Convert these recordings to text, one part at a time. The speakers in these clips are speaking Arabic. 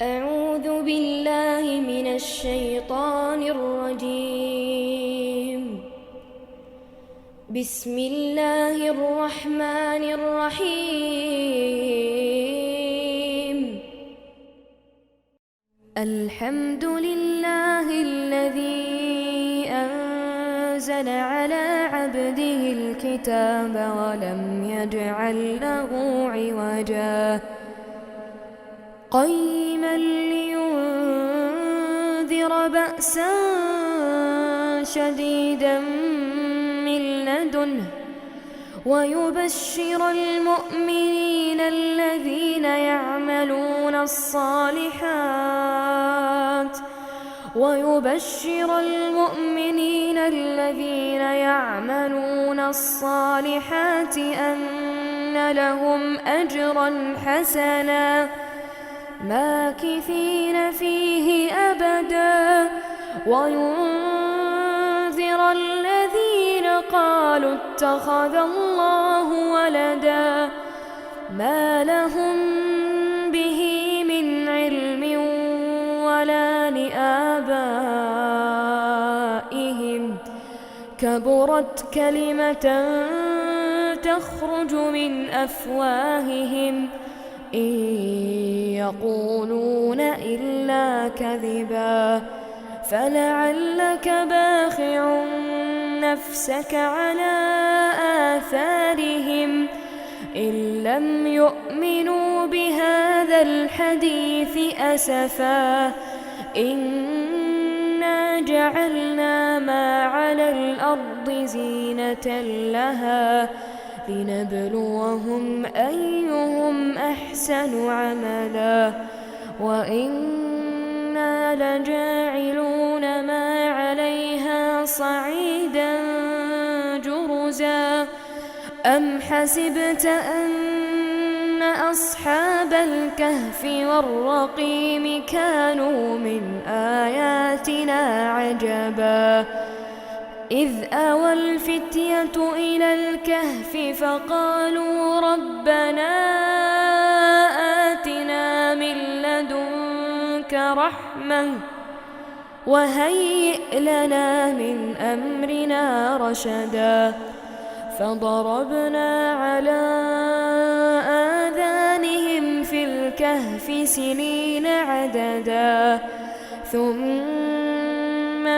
أعوذ بالله من الشيطان الرجيم. بسم الله الرحمن الرحيم. الحمد لله الذي أنزل على عبده الكتاب ولم يجعل له عوجا قيما لينذر بأسا شديدا من لدنه ويبشر المؤمنين الذين يعملون الصالحات أن لهم أجرا حسنا ماكثين فيه أبدا وينذر الذين قالوا اتخذ الله ولدا ما لهم به من علم ولا لآبائهم كبرت كلمة تخرج من أفواههم إن يقولون إلا كذبا فلعلك باخع نفسك على آثارهم إن لم يؤمنوا بهذا الحديث أسفا إنا جعلنا ما على الأرض زينة لها لنبلوهم أيهم أحسن عملا وإنا لجاعلون ما عليها صعيدا جرزا أم حسبت أن أصحاب الكهف والرقيم كانوا من آياتنا عجبا إذ أوى الفتية إلى الكهف فقالوا ربنا آتنا من لدنك رحمة وهيئ لنا من أمرنا رشدا فضربنا على آذانهم في الكهف سنين عددا ثم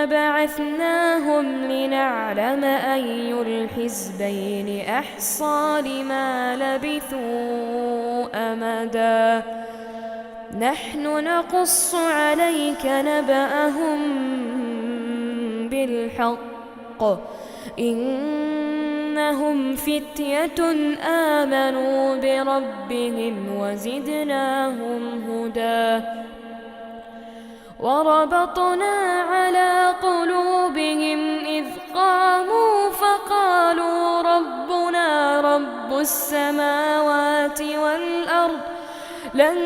بعثناهم لنعلم أي الحزبين أحصى لما لبثوا أمدا نحن نقص عليك نبأهم بالحق إنهم فتية آمنوا بربهم وزدناهم هدى وربطنا على قلوبهم إذ قاموا فقالوا ربنا رب السماوات والأرض لن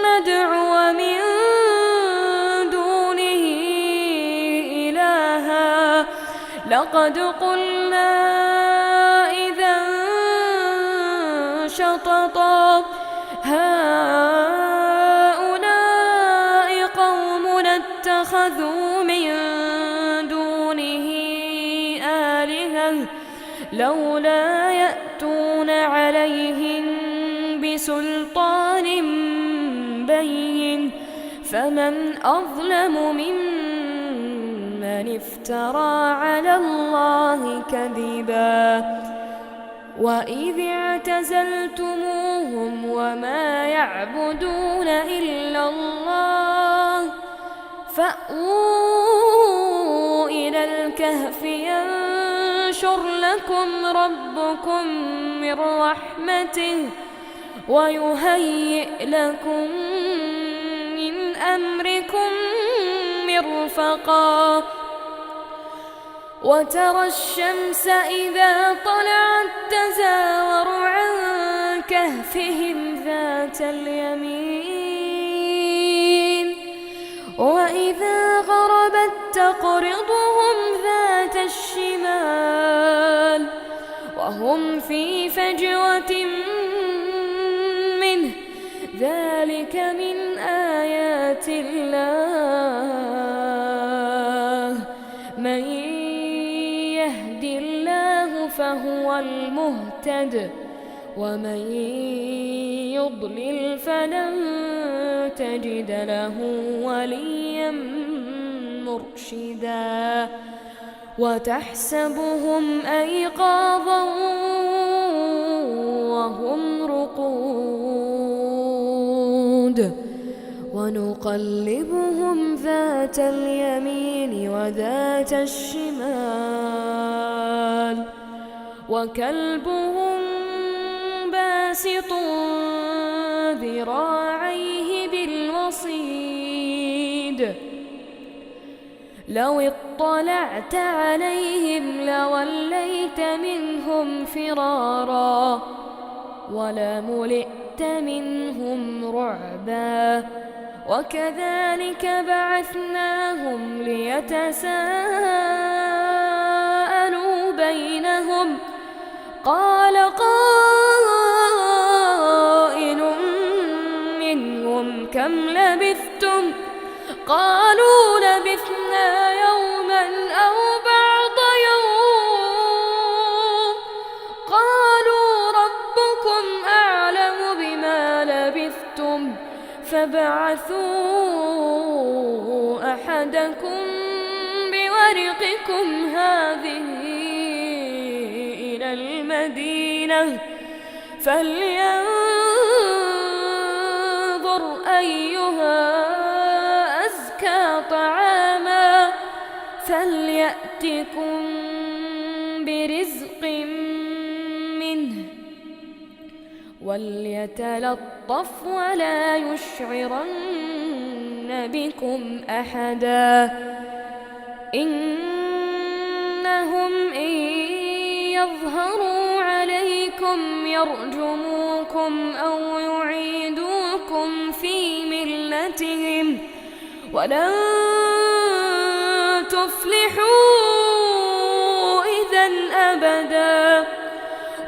ندعو من دونه إلها لقد قلنا إذا شططا هؤلاء قومنا اتخذوا من دونه آلهة لولا يأتون عليهم بسلطان بين فمن أظلم ممن افترى على الله كذبا وإذ اعتزلتموهم وما يعبدون إلا الله فأووا إلى الكهف ينشر لكم ربكم من رحمته ويهيئ لكم من أمركم مرفقا وترى الشمس إذا طلعت تزاور عن كهفهم ذات اليمين وإذا غربت تقرضهم ذات الشمال وهم في فجوة منه ذلك من آيات الله من يهد الله فهو المهتد ومن يضلل فلن تجد له وليا مرشدا وتحسبهم أيقاظا وهم رقود ونقلبهم ذات اليمين وذات الشمال وكلبهم باسط ذراعيه بالوصيد لو اطلعت عليهم لوليت منهم فرارا ولملئت منهم رعبا وكذلك بعثناهم ليتساءلوا بينهم قال قائل منهم كم لبثتم قالوا لبثنا يوما أو بعض يوم قالوا ربكم أعلم بما لبثتم فابعثوا أحدكم بورقكم هذه إلى المدينة فلينظر أيها أزكى طعاما فليأتكم برزق منه وليتلطف ولا يشعرن بكم أحدا إنهم إن يظهروا عليكم يرجموكم أو يعيدوكم في ملتهم ولن تفلحوا إذا أبدا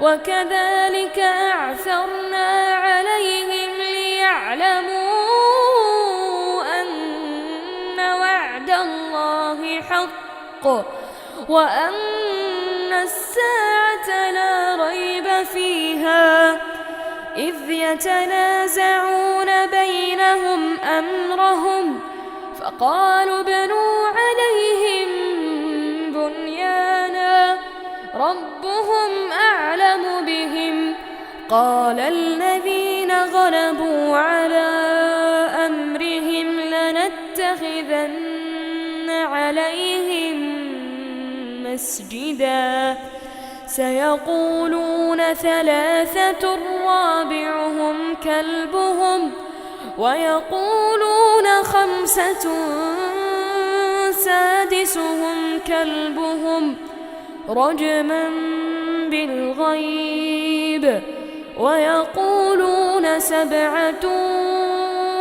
وكذلك أعثرنا عليهم ليعلموا أن وعد الله حق وأن الساعة لا ريب فيها إذ يتنازعون بينهم أمرهم فقالوا ابنوا عليهم بنيانا ربهم أعلم بهم قال الذين غلبوا على أمرهم لنتخذن عليهم مسجدا سيقولون ثلاثة رابعهم كلبهم ويقولون خمسة سادسهم كلبهم رجما بالغيب ويقولون سبعة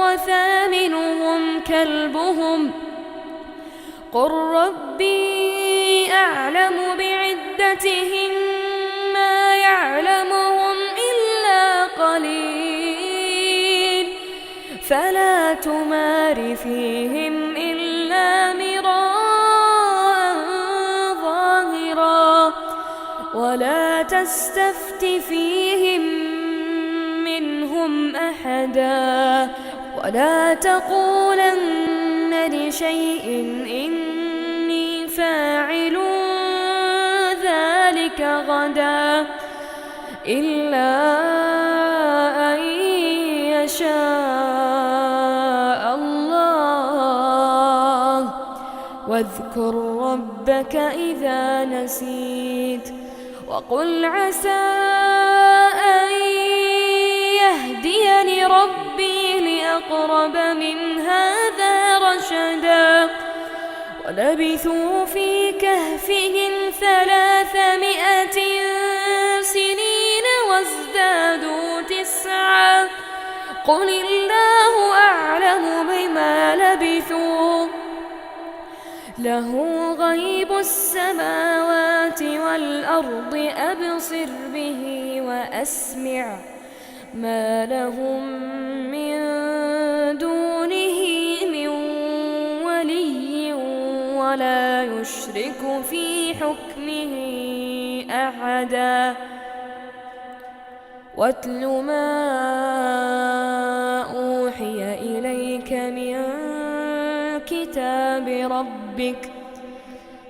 وثامنهم كلبهم قل ربي أعلم بعدتهم ما يعلمهم إلا قليل فلا تمار فيهم إلا مراء ظاهرا ولا تستفت فيهم منهم أحدا ولا تقولن لشيء إني فاعل ذلك غدا إلا أن يشاء الله واذكر ربك إذا نسيت وقل عسى أن يهديني ربي لأقرب من هذا رشدا ولبثوا في كهفهم 300 سنين وازدادوا 9 قل الله أعلم بما لبثوا له غيب السماوات والأرض أبصر به وأسمع ما لهم من دونه ولا يشرك في حكمه أحدا واتل ما أوحي إليك من كتاب ربك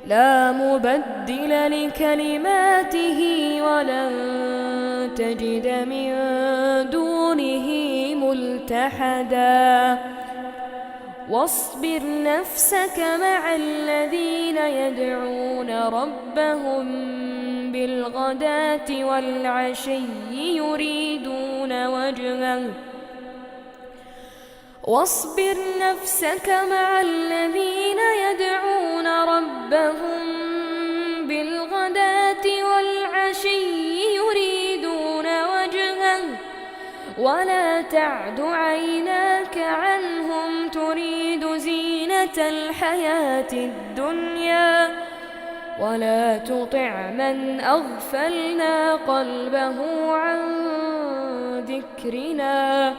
لا مبدل لكلماته ولن تجد من دونه ملتحدا واصبر نفسك مع الذين يدعون ربهم بالغداة والعشي يريدون وجهه واصبر نفسك مع الذين يدعون ربهم بالغداة والعشي يريدون وجهه ولا تعد عيناك عنهم تريد زينة الحياة الدنيا ولا تطع من أغفلنا قلبه عن ذكرنا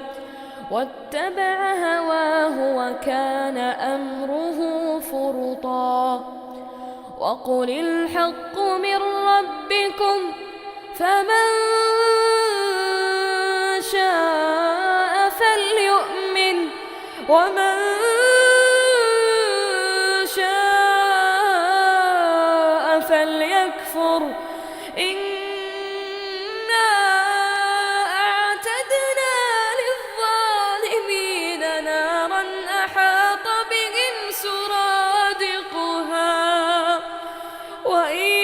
واتبع هواه وكان أمره فرطا وقل الحق من ربكم فمن شاء فليؤمن ومن شاء فليكفر إنا أعتدنا للظالمين نارا أحاط بهم سرادقها وإن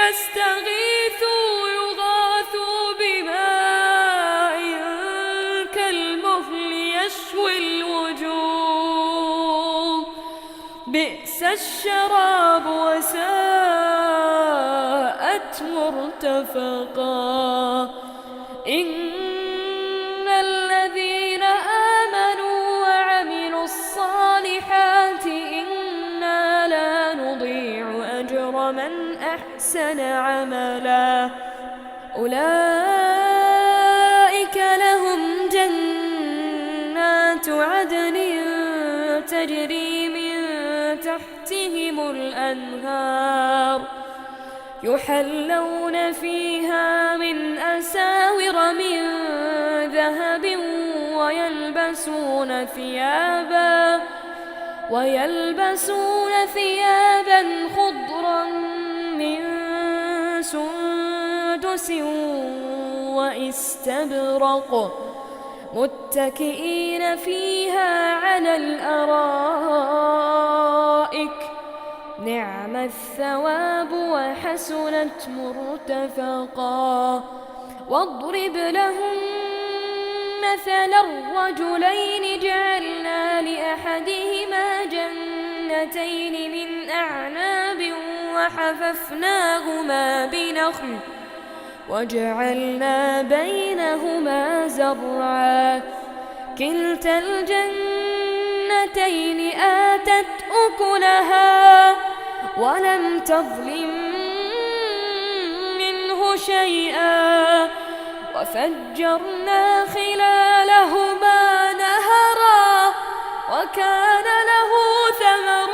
يستغيثوا يغاثوا بماء كالمهل يشوي الوجوه بئس الشراب وساءت مرتفقا إن الذين آمنوا وعملوا الصالحات إنا لا نضيع أجر من أحسن عملا أولئك لهم جنات عدن تجري من تحتهم الأنهار يحلون فيها من أساور من ذهب ويلبسون ثيابا خضرا من سندس واستبرق متكئين فيها على الأرائك نعم الثواب وحسنت مرتفقا واضرب لهم مثلا الرجلين جعلنا لأحدهما جنتين من أعناب وحففناهما بنخل وجعلنا بينهما زرعا كلتا الجنتين آتت أكلها ولم تظلم منه شيئا وفجرنا خلالهما نهرا وكان له ثمر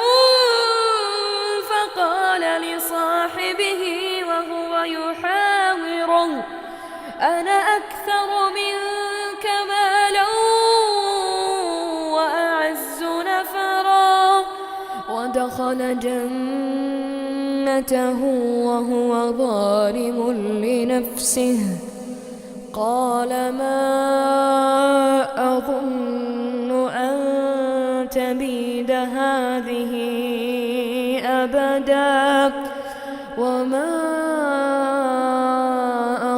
فقال لصاحبه وهو يحاوره أنا أكثر منك مالا وأعز نفرا ودخل جنته وهو ظالم لنفسه قال ما أظن أن تبيد هذه أبدا وما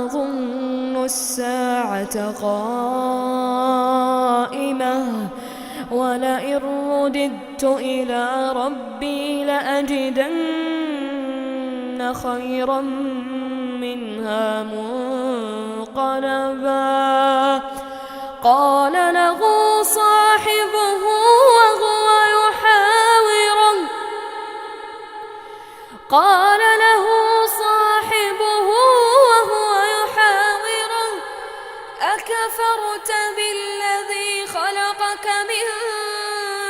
أظن الساعة قائمة ولئن رددت إلى ربي لأجدن خيرا منها منقلبا قال له صاحبه وهو يحاوره أكفرت بالذي خلقك من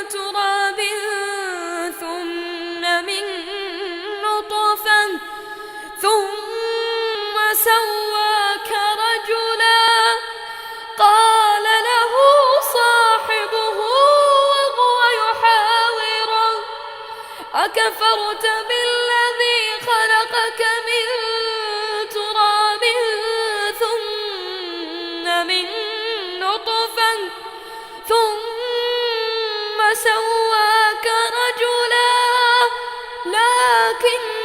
تراب ثم أكفرت بالذي خلقك من تراب ثم من نطفة ثم سواك رجلا لكن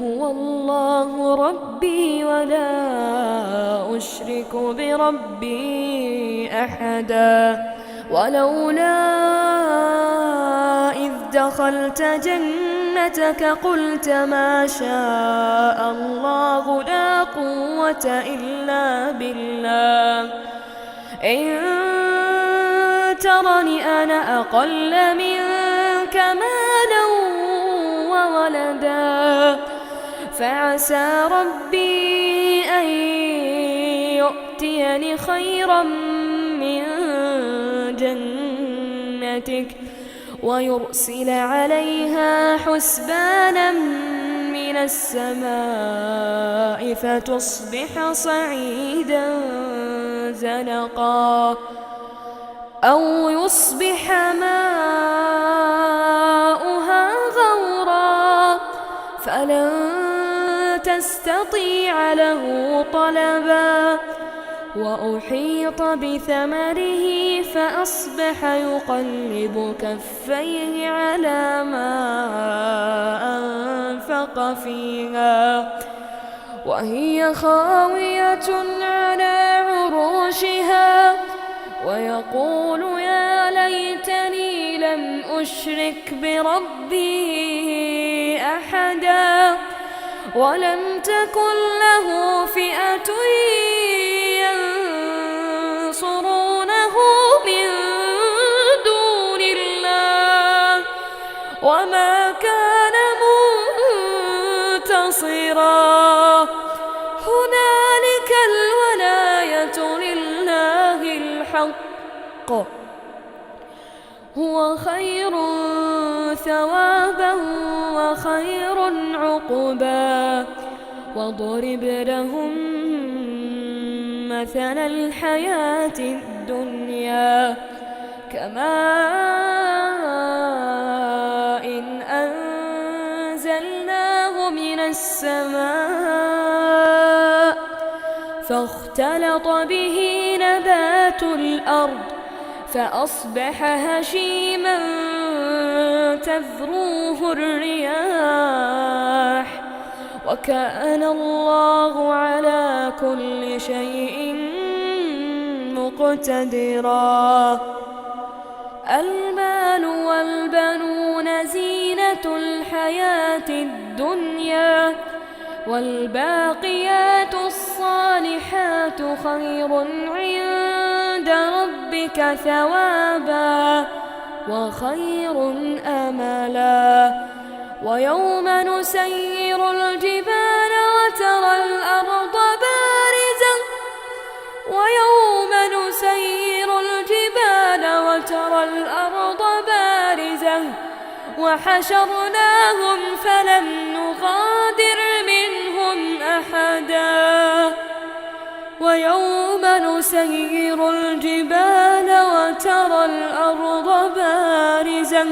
هو الله ربي ولا أشرك بربي أحدا ولولا إذ دخلت جنتك قلت ما شاء الله لا قوة إلا بالله إن ترني أنا أقل منك مالا وولدا فعسى ربي أن يؤتيني خيرا من جنتك ويرسل عليها حسبانا من السماء فتصبح صعيدا زلقا أو يصبح ماؤها غورا فلن تستطيع له طلبا وأحيط بثمره فأصبح يقلب كفيه على ما أنفق فيها وهي خاوية على عروشها ويقول يا ليتني لم أشرك بربي أحدا ولم تكن له فئة ينصرونه من دون الله وما كان منتصرا هنالك الولاية لله الحق هو خير ثوابا وخير عقبا واضرب لهم مثل الحياة الدنيا كماء إن أنزلناه من السماء فاختلط به نبات الأرض فأصبح هشيما تذروه الرياح وكان الله على كل شيء مقتدرا المال والبنون زينة الحياة الدنيا والباقيات الصالحات خير عند ربك ثوابا وخير أملا ويوم نسير الجبال وترى الأرض بارزة وحشرناهم فلم نغادر منهم أحدا ويوم نسير الجبال وترى الأرض بارزة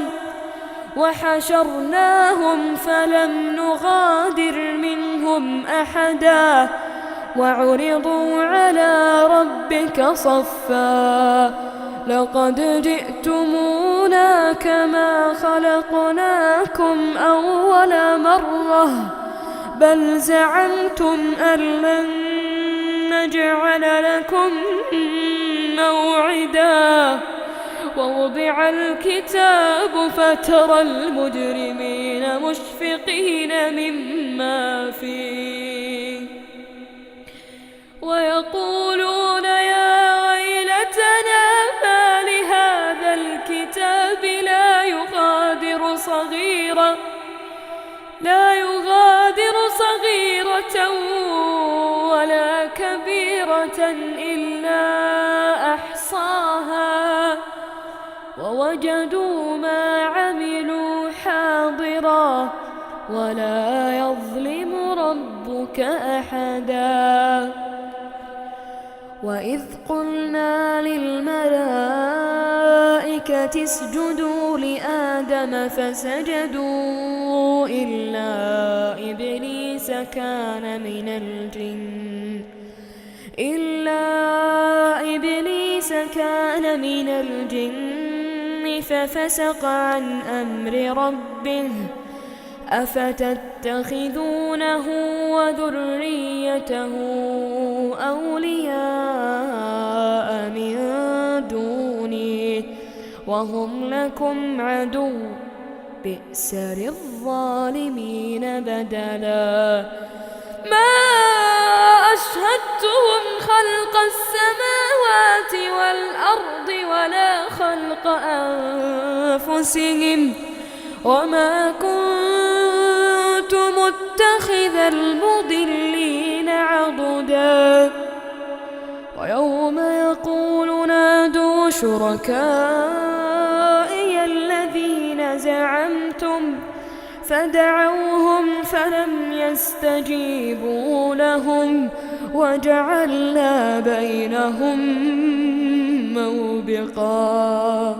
وحشرناهم فلم نغادر منهم أحدا وعرضوا على ربك صفا لقد جئتمونا كما خلقناكم أول مرة بل زعمتم أن لن نجعل لكم موعدا ووضع الكتاب فترى المجرمين مشفقين مما فيه ويقولون يا ويلتنا ما لهذا الكتاب لا يغادر صغيرة ولا كبيرة إلا أحصاها ووجدوا ما عملوا حاضرا ولا يظلم ربك أحدا وإذ قلنا للملائكة اسجدوا لآدم فسجدوا إلا إبليس كان من الجن ففسق عن أمر ربه أفتتخذونه وذريته أولياء من دوني وهم لكم عدو بئس للظالمين بدلا ما أشهدتهم خلق السماوات والأرض ولا خلق أنفسهم وما كنت متخذ المضلين عضدا ويوم يقول نادوا شركائي الذين زعمتم فدعوهم فلم يستجيبوا لهم وجعلنا بينهم موبقا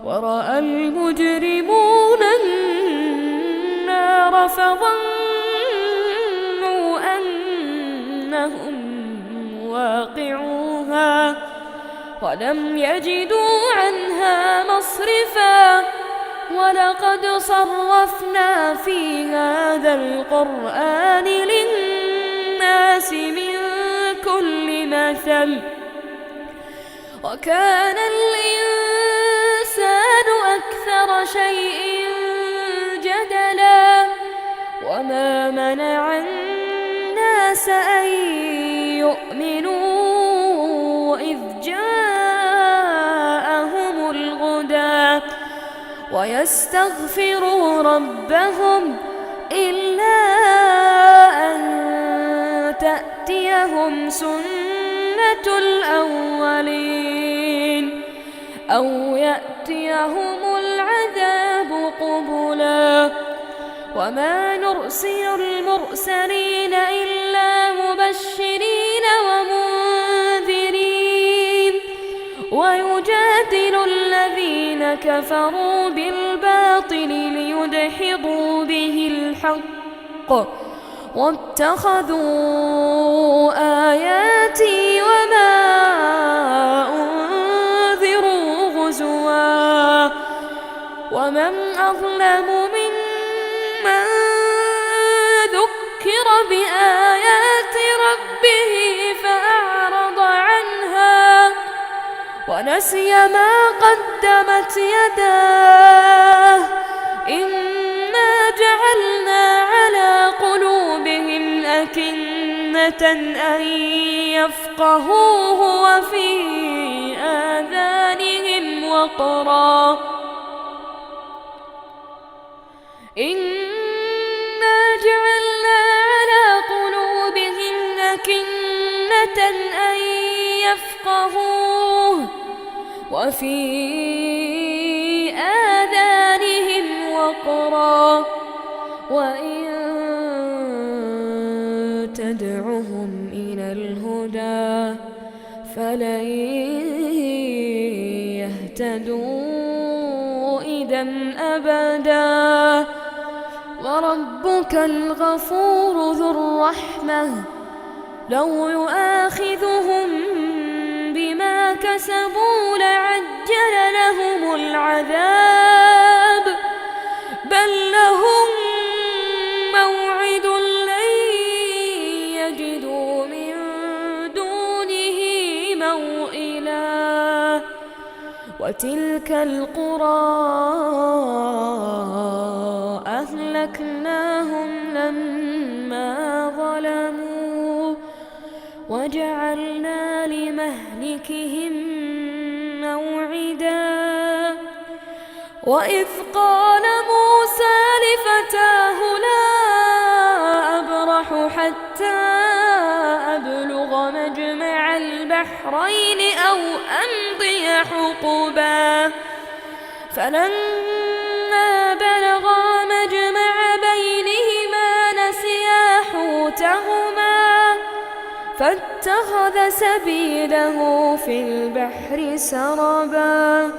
ورأى المجرمون النار فظنوا أنهم واقعوها ولم يجدوا عنها مصرفا ولقد صرفنا في هذا القرآن للناس من كل مثل وكان الإنسان أكثر شيء جدلا وما منع الناس أن يؤمنوا إذ جاءهم الهدى ويستغفروا ربهم إلا أن تأتيهم سنة الأولين أو يأتيهم العذاب قبلا وما نرسل المرسلين إلا مبشرين ومنذرين ويجادل الذين كفروا بالباطل ليدحضوا به الحق واتخذوا آياتي وما أنذروا هزوا ومن أظلم ممن ذكر بآيات ربه فأعرض عنها ونسي ما قدمت يداه إنا جعلنا على قلوبهم أكنة أن يفقهوه وفي آذانهم وقرا إنا جعلنا على قلوبهم أكنة أن يفقهوه وفي آذانهم وقرا وإن تدعهم إلى الهدى فلن يهتدوا إذا أبدا وربك الغفور ذو الرحمة لو يؤاخذهم بما كسبوا لعجل لهم العذاب بل لهم موعد لن يجدوا من دونه موئلا وتلك القرى أهلكناهم لما ظلموا وجعلنا لمهلكهم موعدا وإذ قال موسى لفتاه لا أبرح حتى أبلغ مجمع البحرين أو أمضي حقبا فلما بلغا مجمع بينهما نسيا حوتهما فاتخذ سبيله في البحر سربا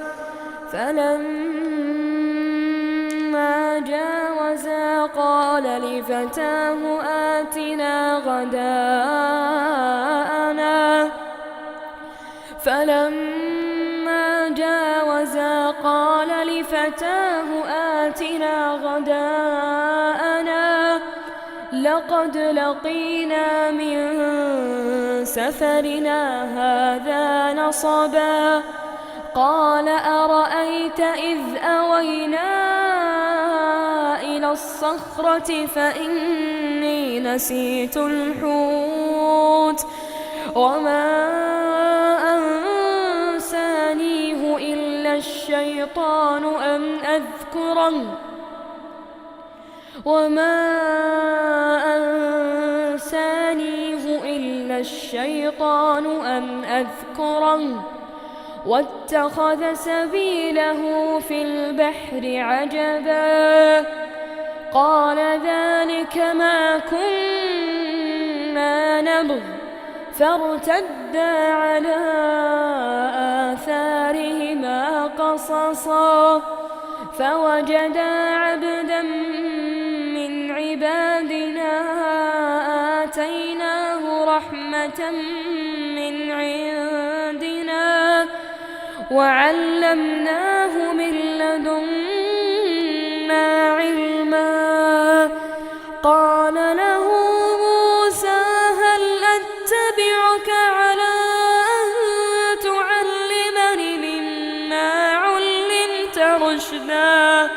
فلما جاوزا قال لفتاه آتنا غداءنا لقد لقينا من سفرنا هذا نصبا قال أرأيت إذ أوينا إلى الصخرة فإني نسيت الحوت وما أنسانيه إلا الشيطان أن أذكره واتخذ سبيله في البحر عجبا قال ذلك ما كنا نبغ فارتدا على آثارهما قصصا فوجدا عبدا من عبادنا آتيناه رحمة من عندنا وعلمناه من لدنا علما قال له موسى هل أتبعك على أن تعلمني مما علمت رشدا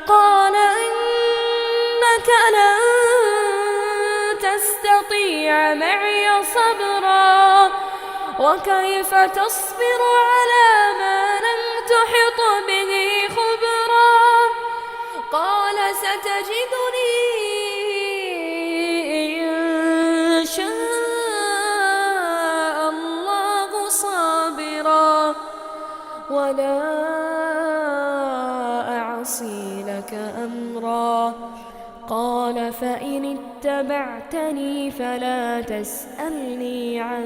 قال إنك لن تستطيع معي صبرا وكيف تصبر على ما لم تحط به خبرا قال ستجدني إن شاء الله صابرا ولا أعصي لك أمرا قال فإن اتبعتني فلا تسألني عن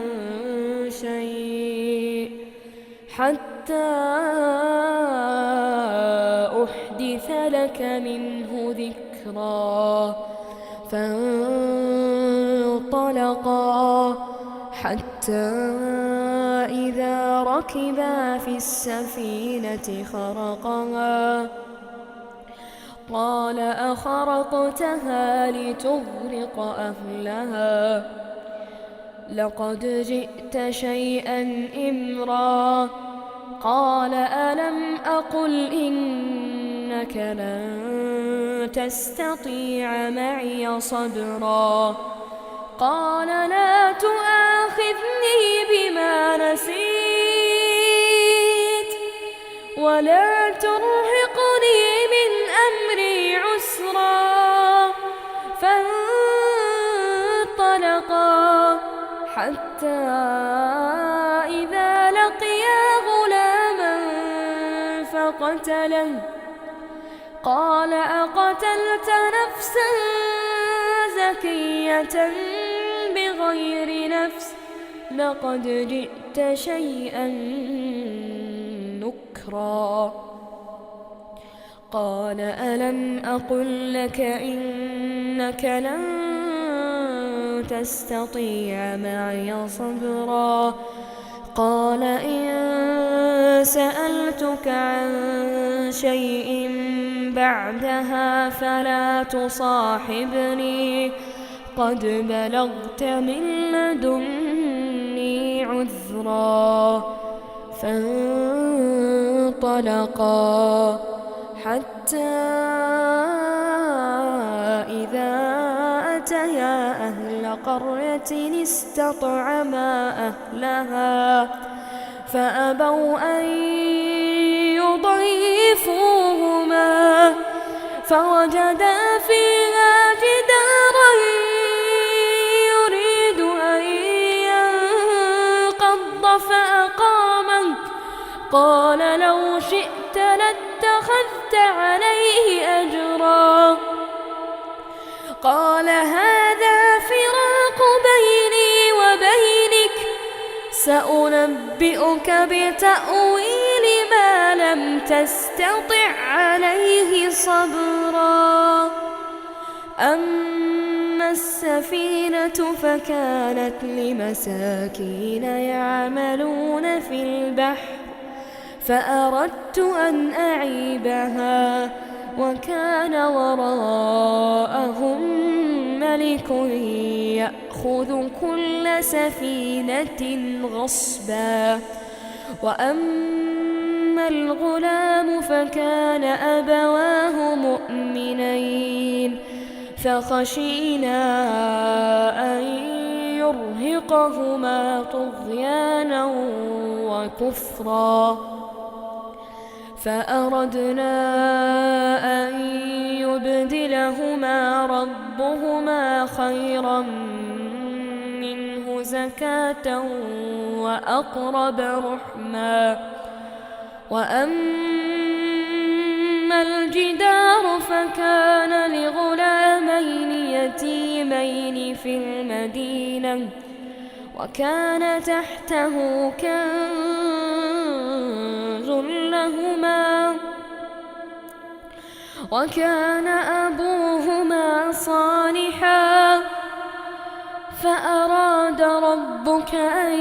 شيء حتى أحدث لك منه ذكرا فانطلقا حتى إذا ركبا في السفينة خرقها قال أخرقتها لتغرق أهلها لقد جئت شيئا إمرا قال ألم أقل إنك لن تستطيع معي صبرا قال لا تؤاخذني بما نسيت ولا ترهقني من أمري عسرا فانطلقا حتى إذا لقيا غلاما فقتله قال أقتلت نفسا زكية بغير نفس لقد جئت شيئا نكرا قال ألم أقل لك إنك لن تستطيع معي صبرا قال إن سألتك عن شيء بعدها فلا تصاحبني قد بلغت من لدني عذرا فانطلقا حتى إذا أتيا أهل قرية استطعما أهلها فأبوا أن يضيفوهما فوجدا فيها جدارا يريد أن ينقض فأقامه قال لو شئت لاتخذت عليه أجرا قال هذا فراق بيني وبينك سأنبئك بتأويل ما لم تستطع عليه صبرا أما السفينة فكانت لمساكين يعملون في البحر فأردت أن أعيبها وكان وراءهم ملك يأخذ كل سفينة غصبا وأما الغلام فكان أبواه مؤمنين فخشينا أن يرهقهما طغيانا وكفرا فأردنا أن يبدلهما ربهما خيرا منه زكاة وأقرب رحما وأما الجدار فكان لغلامين يتيمين في المدينة وكان تحته كنز لهما وكان أبوهما صالحا فأراد ربك أن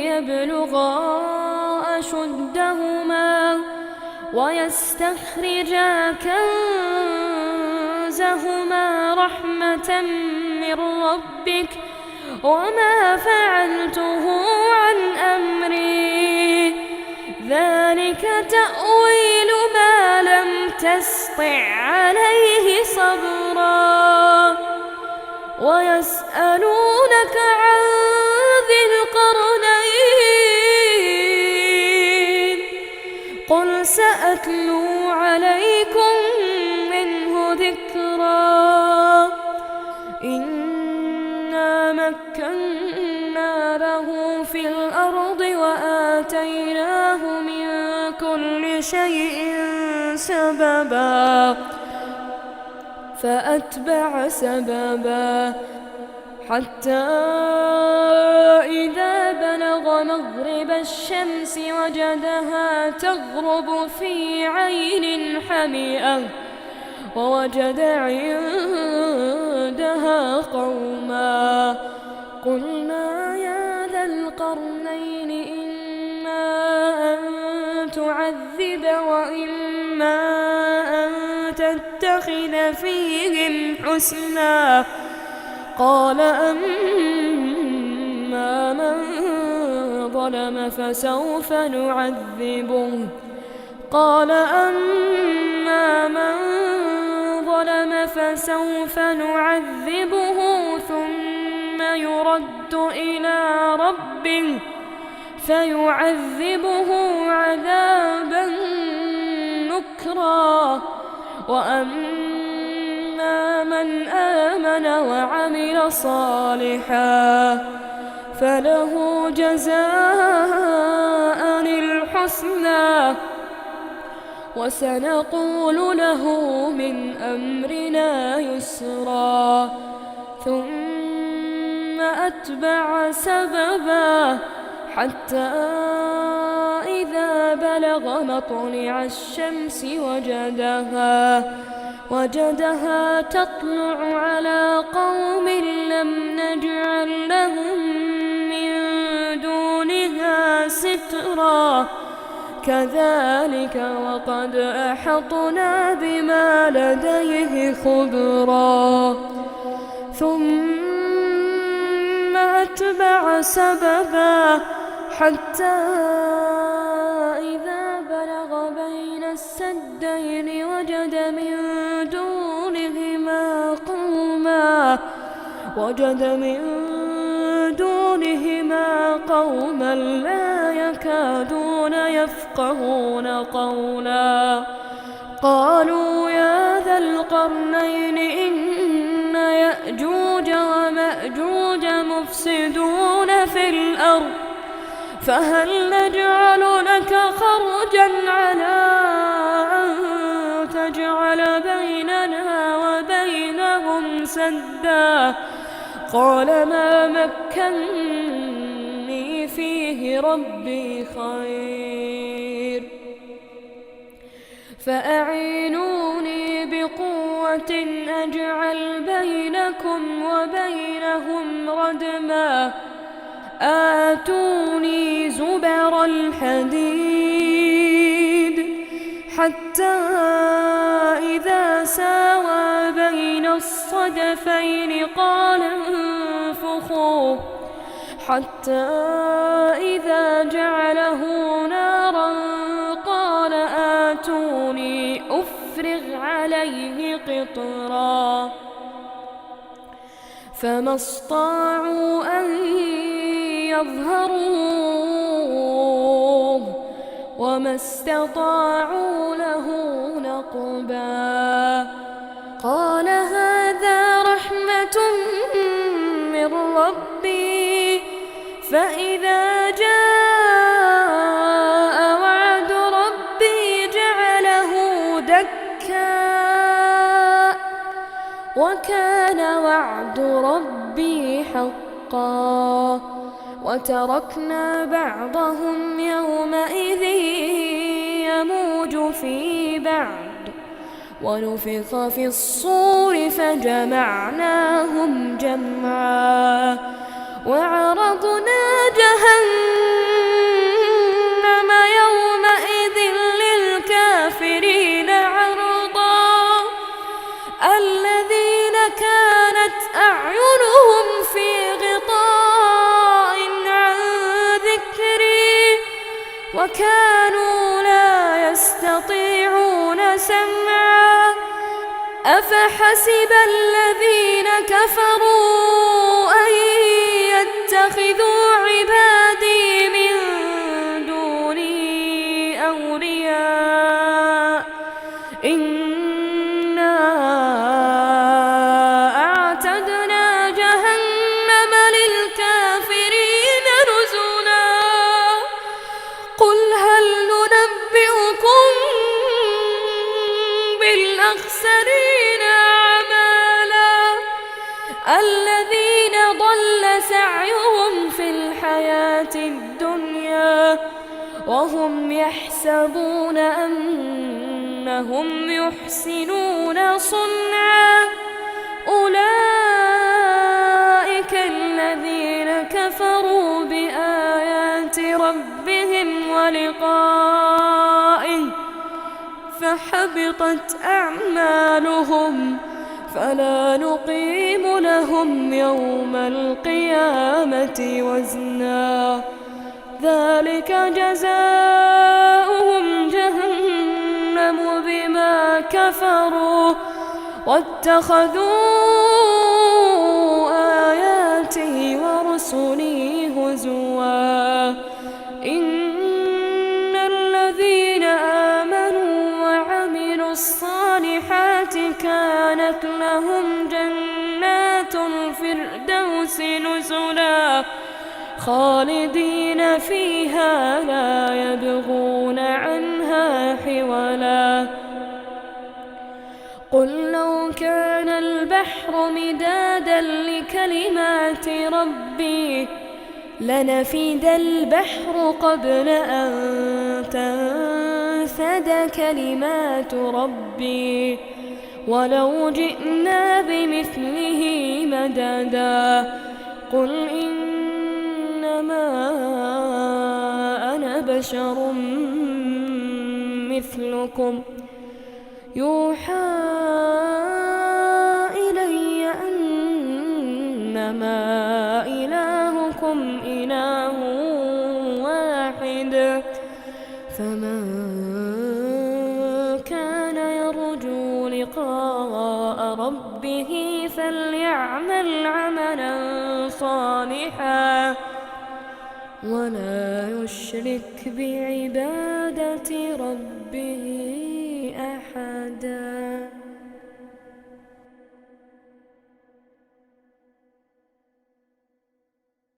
يبلغا أشدهما ويستخرجا كنزهما رحمة من ربك وما فعلته عن أمري ذلك تأويل ما لم تسطع عليه صبرا ويسألونك عن ذي القرنين قل سأتلو عليكم منه ذكرا إنا مكنا له في الأرض وآتيناه من كل شيء سببا فأتبع سببا حتى إذا بلغ مغرب الشمس وجدها تغرب في عين حمئة ووجد عندها قوما قلنا يا ذا القرنين إما أن تعذب وإما أن تتخذ فيهم حسنا قال أما من ظلم فسوف نعذبه ثم يرد إلى ربه فيعذبه عذابا نكرا وأما من آمن وعمل صالحا فله جزاء الحسنى وسنقول له من أمرنا يسرا ثم أتبع سببا حتى إذا بلغ مطلع الشمس وجدها تطلع على قوم لم نجعل لهم من دونها سترا كذلك وقد أحطنا بما لديه خبرا ثم أتبع سببا حتى إذا بلغ بين السدين وجد من دونهما قوما لا يكادون يفقهون قولا قالوا يا ذا القرنين إن يأجوج ومأجوج مفسدون في الأرض فهل نجعل لك خرجا على أن تجعل بيننا وبينهم سدا قال ما مكني فيه ربي خير، فأعينوني بقوة أجعل بينكم وبينهم ردما. آتوني زبر الحديد حتى إذا ساوى بين الصدفين قال انفخوا، حتى إذا جعله نارا قال آتوني أفرغ عليه قطرا. فما استطاعوا أن يظهروه وما استطاعوا له نقبا. قال هذا رحمة من ربي، فإذا جاء وعد ربي جعله دكا، وكان وعد ربي حقا. وتركنا بعضهم يومئذ يموج في بعض، ونفخ في الصور فجمعناهم جمعا. وعرضنا جهنم يومئذ للكافرين عرضا. الذين كانت أعينهم في غطاء عن ذكري وكانوا لا يستطيعون سمعا. أفحسب الذين كفروا أن يتخذوا عبادي من دوني أولياء؟ إنا أعتدنا جهنم للكافرين نزلا. قل هل ننبئكم بالأخسرين أعمالا؟ الذين ضل سعيهم في الحياة الدنيا وهم يحسبون أنهم يحسنون صنعا. أولئك الذين كفروا بآيات ربهم ولقائه فحبطت أعمالهم، فلا نقيم لهم يوم القيامة وزنا. ذلك جزاؤهم جهنم بما كفروا واتخذوا آياتي ورسلي هزوا. إن الذين آمنوا وعملوا الصالحات كانت لهم جنات الفردوس نزلا، خالدين فيها لا يبغون عنها حولا. قل لو كان البحر مدادا لكلمات ربي لنفد البحر قبل أن تنفد كلمات ربي ولو جئنا بمثله مددا. قل إنما أنا بشر مثلكم يوحى إلي أنما إلهكم إله واحد، فمن كان يرجو لقاء ربه فليعمل عملا صالحا ولا يشرك بعبادة ربه أحدا.